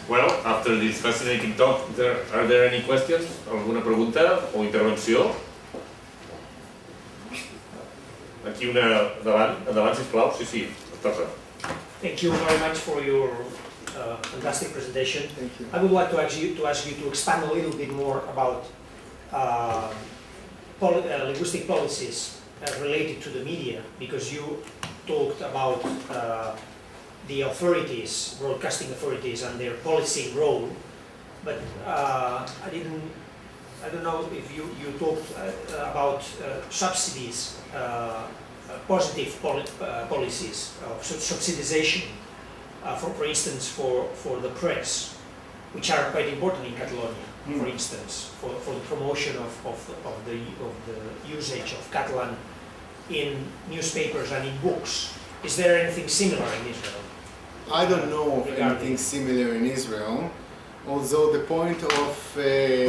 Well, after this fascinating talk, are there any questions? ¿Alguna pregunta o intervenció? Aquí una endavant, sisplau. Sí, toca. Thank you very much for your fantastic presentation. Thank you. I would like to ask you to expand a little bit more about linguistic policies related to the media, because you talked about the authorities, broadcasting authorities, and their policing role, but I don't know if you talked about subsidies, positive policies of subsidization, for instance, for the press, which are quite important in Catalonia. For instance, for the promotion of the usage of Catalan in newspapers and in books. Is there anything similar in Israel? I don't know of anything similar in Israel, although the point of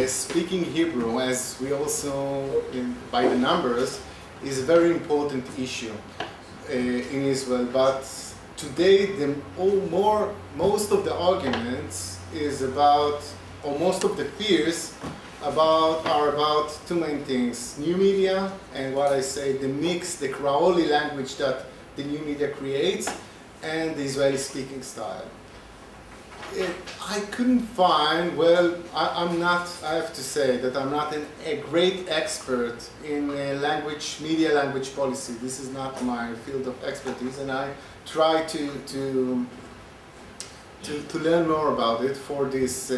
speaking Hebrew, as we also, by the numbers, is a very important issue in Israel. But today, most of the arguments is about, or most of the fears are about two main things: new media and what I say, the mix, the Kraoli language that the new media creates, and the Israeli speaking style. I couldn't find, well, I have to say that I'm not a great expert in media language policy. This is not my field of expertise, and I try to learn more about it for this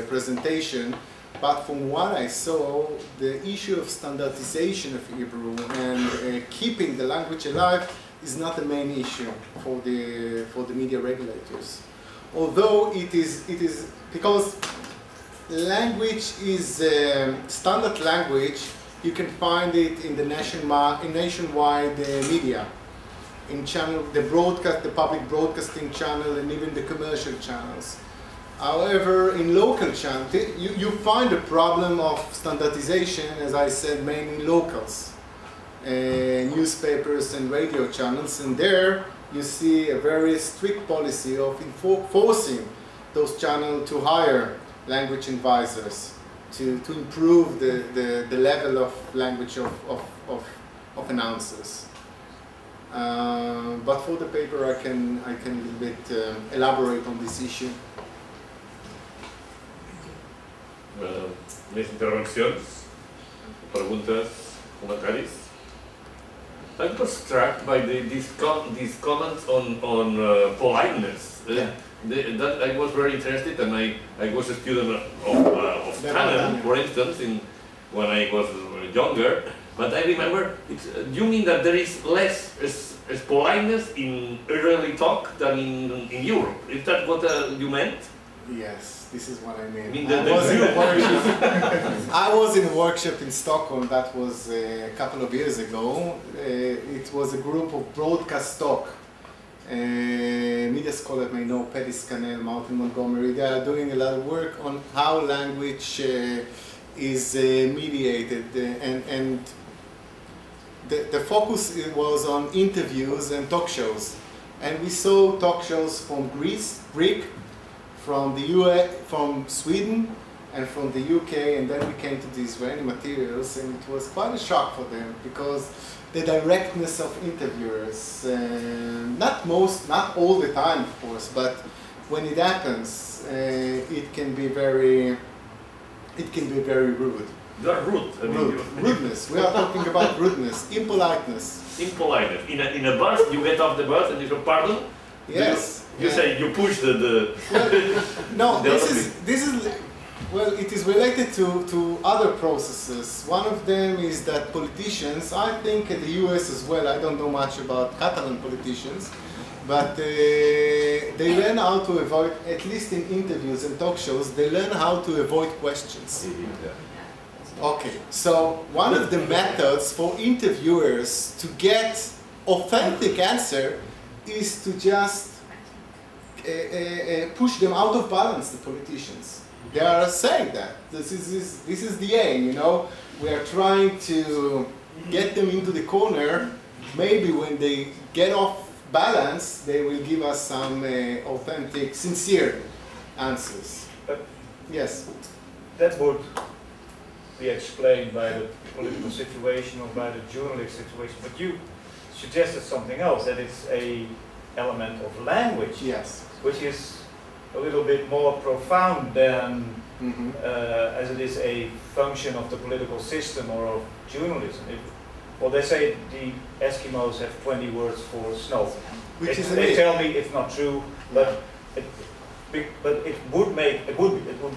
presentation. But from what I saw, the issue of standardization of Hebrew and keeping the language alive is not the main issue for the media regulators. Although it is because language is standard language, you can find it in the nationwide media, in the public broadcasting channel, and even the commercial channels. However, in local channels, you find a problem of standardization, as I said, mainly locals, newspapers and radio channels, and there you see a very strict policy of forcing those channels to hire language advisors to improve the level of language of announcers. But for the paper, I can a little bit elaborate on this issue. Més intervencions, preguntes, comentaris? I was struck by these comments on politeness. Yeah. That I was very interested, and I was a student of Canon, for instance, when I was younger. But I remember, you mean that there is less politeness in Israeli talk than in Europe? Is that what you meant? Yes, this is what I mean. I mean I was in a workshop in Stockholm. That was a couple of years ago. It was a group of broadcast talk. Media scholars may know Paddy Scannell, Martin Montgomery. They are doing a lot of work on how language is mediated, and the focus was on interviews and talk shows. And we saw talk shows from Greek, from the US, from Sweden, and from the UK, and then we came to the Israeli materials, and it was quite a shock for them because the directness of interviewers, not all the time, of course, but when it happens, it can be very rude. You are rude. I mean, Rudeness. We are talking about rudeness, impoliteness. Impoliteness. In a bus, you get off the bus and you say, pardon? Yes. You say you push the no, this is well, it is related to other processes. One of them is that politicians, I think in the US as well, I don't know much about Catalan politicians, but they learn how to avoid, at least in interviews and talk shows, they learn how to avoid questions. Okay, so one of the methods for interviewers to get authentic answer is to just push them out of balance, the politicians. They are saying that this is the aim, you know. We are trying to get them into the corner. Maybe when they get off balance, they will give us some authentic, sincere answers. Yes. That would be explained by the political situation or by the journalist situation. But you suggested something else, that it's a element of language. Yes. Which is a little bit more profound than as it is a function of the political system or of journalism. Well, they say the Eskimos have 20 words for snow. They tell me it's not true, but it would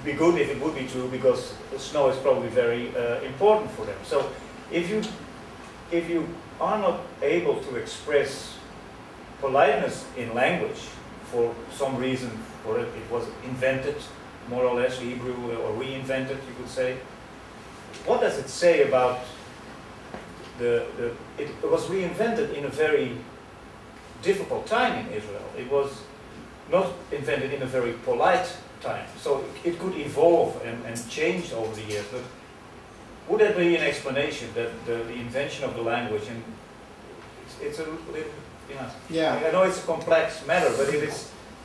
be good if it would be true, because the snow is probably very important for them. So if you are not able to express politeness in language for some reason, or it was invented, more or less, Hebrew, or reinvented, you could say. What does it say about it was reinvented in a very difficult time in Israel. It was not invented in a very polite time. So it could evolve and change over the years. But would that be an explanation, that the invention of the language, and it's a little, yeah. I know it's a complex matter, but if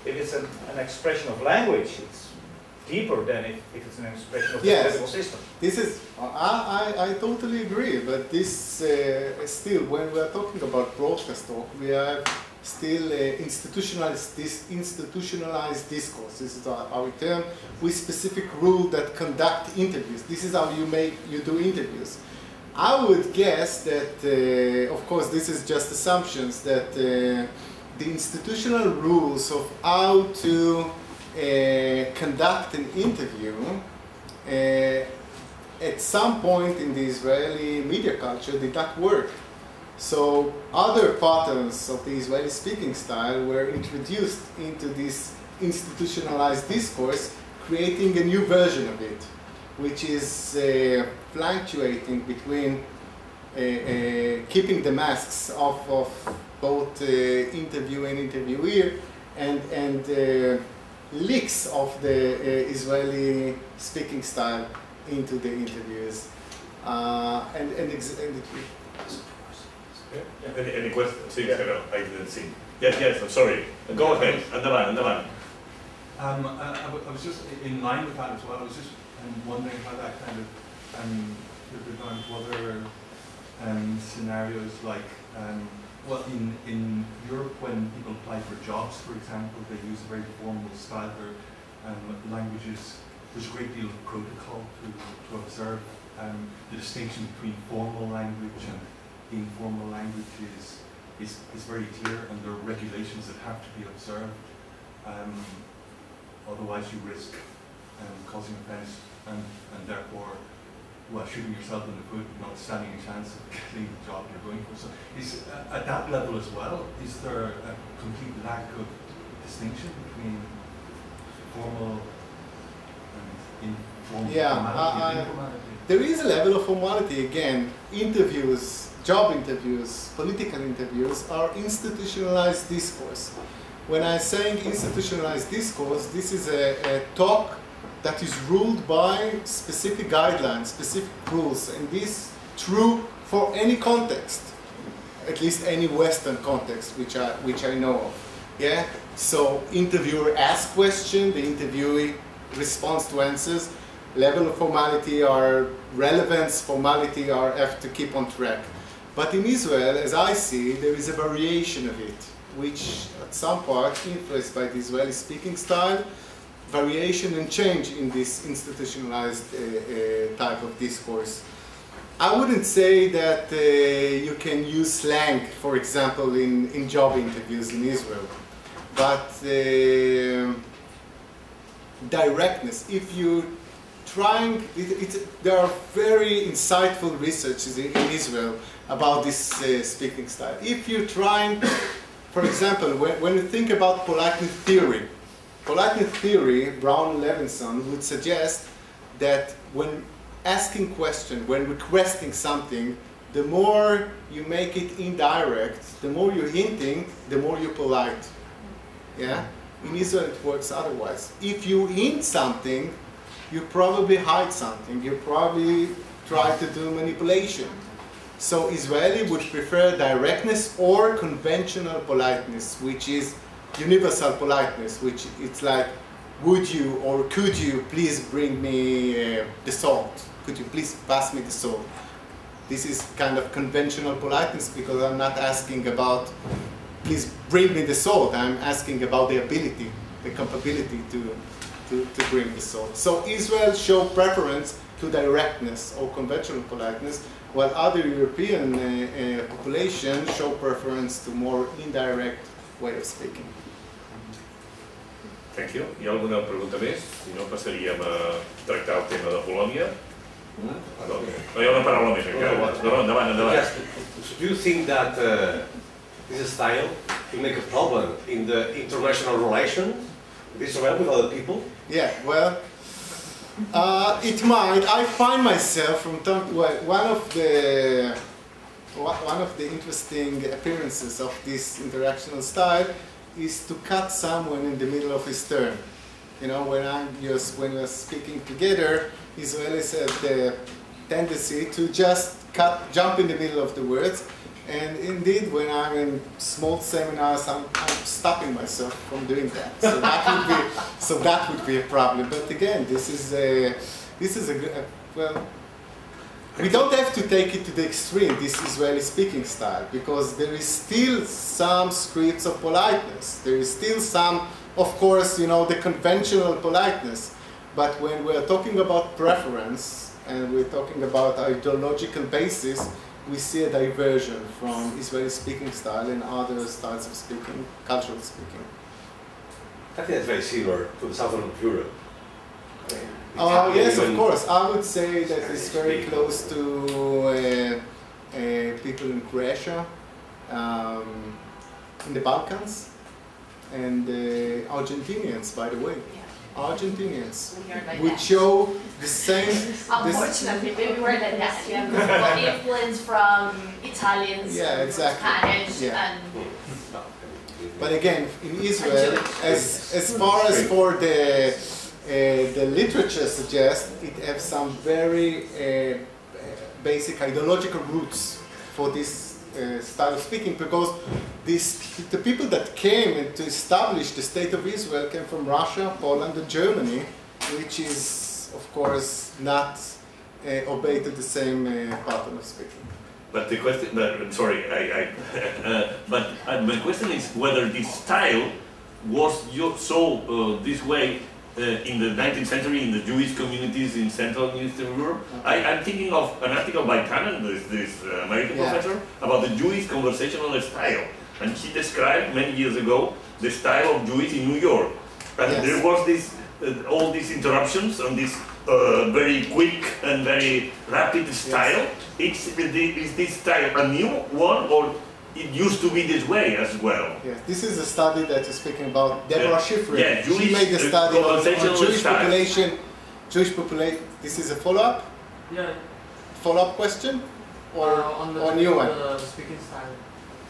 it's an expression of language, it's deeper than if it's an expression of the political system. This is, I totally agree, but this still, when we are talking about broadcast talk, we have still institutionalized discourse. This is our term, with specific rules that conduct interviews. This is how you do interviews. I would guess that, of course, this is just assumptions, that the institutional rules of how to conduct an interview at some point in the Israeli media culture did not work. So other patterns of the Israeli speaking style were introduced into this institutionalized discourse, creating a new version of it, which is fluctuating between keeping the masks off of both interview and interviewee, and leaks of the Israeli speaking style into the interviews. Any questions? Sí, pero I didn't see. Yes, I'm sorry. Go ahead. Andaban. I was just in line with that as well. I was just wondering how that kind of could be done to other scenarios, like Well, in Europe, when people apply for jobs, for example, they use a very formal style. Their languages, there's a great deal of protocol to observe. The distinction between formal language and informal language is very clear, and there are regulations that have to be observed. Otherwise, you risk causing offence and therefore, well, shooting yourself in the foot, not standing a chance of getting the job you're going for. So, at that level as well, is there a complete lack of distinction between formal and informal formality? There is a level of formality. Again, interviews, job interviews, political interviews are institutionalized discourse. When I'm saying institutionalized discourse, this is a talk that is ruled by specific guidelines, specific rules, and this true for any context, at least any Western context which I know of. Yeah. So interviewer asks question, the interviewee responds to answers. Level of formality or relevance, formality are have to keep on track. But in Israel, as I see, there is a variation of it, which at some part influenced by the Israeli speaking style, variation and change in this institutionalized type of discourse. I wouldn't say that you can use slang, for example, in job interviews in Israel, but directness. If you trying, there are very insightful researches in Israel about this speaking style. If you're trying, for example, when you think about politeness theory, Brown and Levinson would suggest that when asking question, when requesting something, the more you make it indirect, the more you're hinting, the more you're polite. Yeah? In Israel it works otherwise. If you hint something, you probably hide something. You probably try to do manipulation. So Israeli would prefer directness or conventional politeness, which is universal politeness, which it's like, would you or could you please bring me the salt? Could you please pass me the salt? This is kind of conventional politeness because I'm not asking about, please bring me the salt. I'm asking about the ability, the capability to bring the salt. So Israel show preference to directness or conventional politeness, while other European population show preference to more indirect way of speaking. Thank you. Hi ha alguna pregunta més? Si no, passaríem a tractar el tema de Polònia. No hi ha una paraula més encara. No, endavant. So do you think that this style will make a problem in the international relations with Israel, with other people? Yeah, well, it might. I find myself from time to one of the interesting appearances of this interactional style is to cut someone in the middle of his turn. You know, when we're speaking together, Israelis have the tendency to just jump in the middle of the words. And indeed, when I'm in small seminars, I'm stopping myself from doing that. So that would be a problem. But again, this is a good, well, we don't have to take it to the extreme, this Israeli speaking style, because there is still some scripts of politeness. There is still some, of course, you know, the conventional politeness. But when we're talking about preference and we're talking about ideological basis, we see a diversion from Israeli speaking style and other styles of speaking, cultural speaking. I think that's very similar to the southern of Europe. Yes, of course. I would say that it's very close to people in Croatia, in the Balkans, and Argentinians, by the way. Argentinians, which show the same. Unfortunately, maybe we're like that. Yeah, we got influence from Italians, Spanish, and. But again, in Israel, as far as for the literature suggests, it has some very basic ideological roots for this style of speaking, because the people that came and to establish the state of Israel came from Russia, Poland, and Germany, which is, of course, not obeyed to the same pattern of speaking. But the question, sorry, but my question is whether this style was this way in the 19th century in the Jewish communities in Central and Eastern Europe. I'm thinking of an article by Cannon, this American professor, about the Jewish conversational style. And he described many years ago the style of Jews in New York. And there was this, all these interruptions and this very quick and very rapid style. Is this style a new one, or it used to be this way as well? Yes, this is a study that you're speaking about. Deborah Schifrin. Yeah, she made a study on Jewish population. This is a follow-up? Yeah. Follow-up question? Or on new one? The speaking style.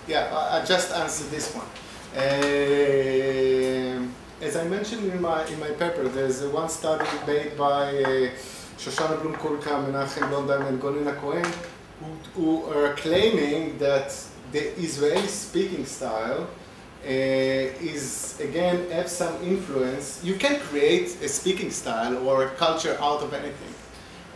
Yeah, I just answered this one. As I mentioned in my paper, there's one study made by Shoshana Blum-Kulka, Menachem London, and Gonina Cohen, who are claiming that the Israeli speaking style is, again, have some influence. You can create a speaking style or a culture out of anything.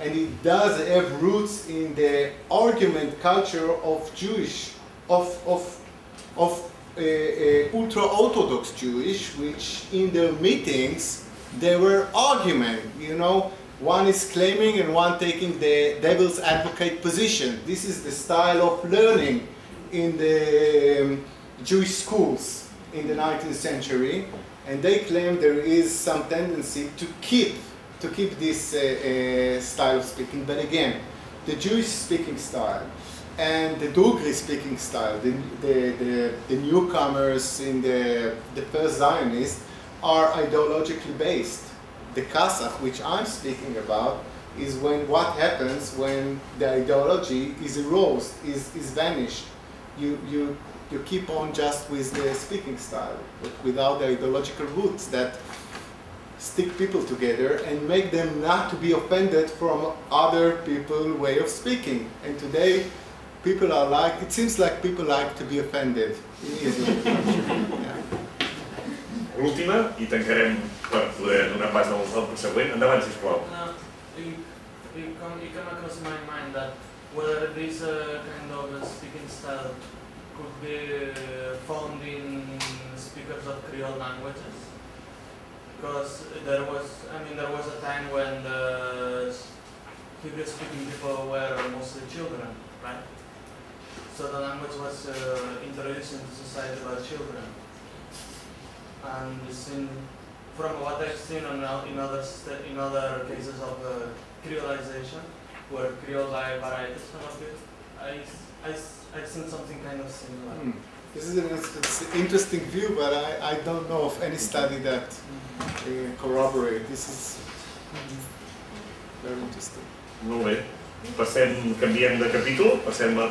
And it does have roots in the argument culture of Jewish, ultra-Orthodox Jewish, which in their meetings, they were arguing, you know, one is claiming and one taking the devil's advocate position. This is the style of learning in the Jewish schools in the 19th century, and they claim there is some tendency to keep this style of speaking. But again, the Jewish speaking style and the Dugri speaking style, the newcomers in the first Zionists, are ideologically based. The Kasach, which I'm speaking about, is what happens when the ideology is erased, is vanished. You keep on just with the speaking style, but without the ideological roots that stick people together and make them not to be offended from other people's way of speaking. And today, people are like, it seems like people like to be offended in Israel. L'última, i tancarem per poder donar pas al següent. Endavant, sisplau. It come across my mind that whether this kind of speaking style could be found in speakers of Creole languages, because there was a time when the Hebrew-speaking people were mostly children, right? So the language was introduced into society by children. And from what I've seen in other cases of creolization, where Creole varieties come up with, I've seen something kind of similar. This is an interesting view, but I don't know of any study that corroborate. This is very interesting. Molt bé. Canviem de capítol, passem a